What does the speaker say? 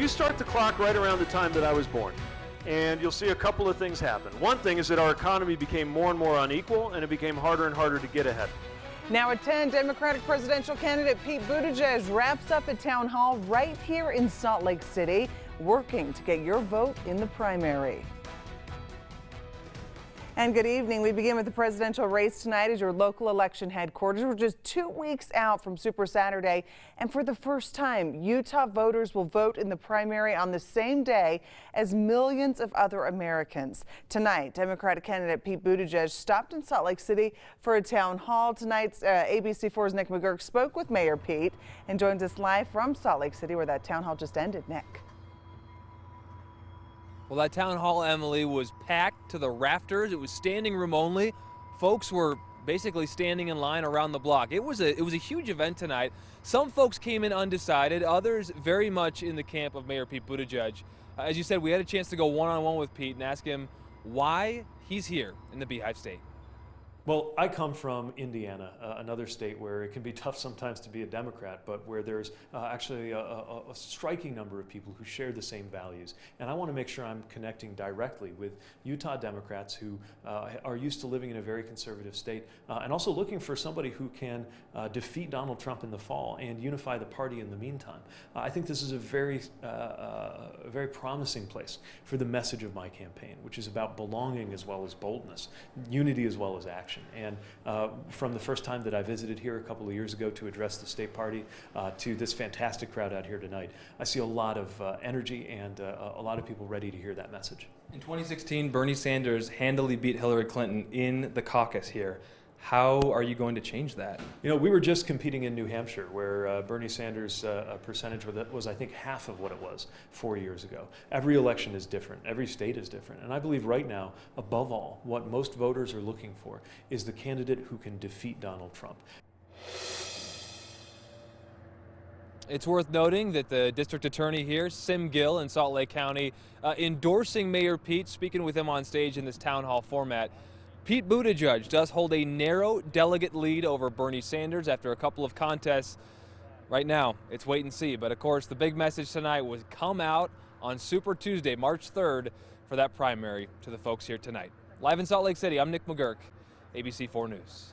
you start the clock right around the time that I was born, and you'll see a couple of things happen. One thing is that our economy became more and more unequal, and it became harder and harder to get ahead. Now at 10, Democratic presidential candidate Pete Buttigieg wraps up a town hall right here in Salt Lake City, working to get your vote in the primary. And good evening. We begin with the presidential race tonight as your local election headquarters. We're just 2 weeks out from Super Saturday, and for the first time, Utah voters will vote in the primary on the same day as millions of other Americans. Tonight, Democratic candidate Pete Buttigieg stopped in Salt Lake City for a town hall. Tonight's ABC4's Nick McGurk spoke with Mayor Pete and joins us live from Salt Lake City, where that town hall just ended. Nick. Well, that town hall, Emily, was packed to the rafters. It was standing room only. Folks were basically standing in line around the block. It was a huge event tonight. Some folks came in undecided, others very much in the camp of Mayor Pete Buttigieg. As you said, we had a chance to go one-on-one with Pete and ask him why he's here in the Beehive State. Well, I come from Indiana, another state where it can be tough sometimes to be a Democrat, but where there's actually a striking number of people who share the same values. And I want to make sure I'm connecting directly with Utah Democrats who are used to living in a very conservative state and also looking for somebody who can defeat Donald Trump in the fall and unify the party in the meantime. I think this is a very promising place for the message of my campaign, which is about belonging as well as boldness, unity as well as action. And from the first time that I visited here a couple of years ago to address the state party to this fantastic crowd out here tonight, I see a lot of energy and a lot of people ready to hear that message. In 2016, Bernie Sanders handily beat Hillary Clinton in the caucus here. How are you going to change that? You know, we were just competing in New Hampshire where Bernie Sanders' percentage was, I think, half of what it was 4 years ago. Every election is different. Every state is different. And I believe right now, above all, what most voters are looking for is the candidate who can defeat Donald Trump. It's worth noting that the district attorney here, Sim Gill in Salt Lake County, endorsing Mayor Pete, speaking with him on stage in this town hall format. Pete Buttigieg does hold a narrow delegate lead over Bernie Sanders after a couple of contests. Right now, it's wait and see. But of course, the big message tonight was come out on Super Tuesday, March 3rd, for that primary to the folks here tonight. Live in Salt Lake City, I'm Nick McGurk, ABC4 News.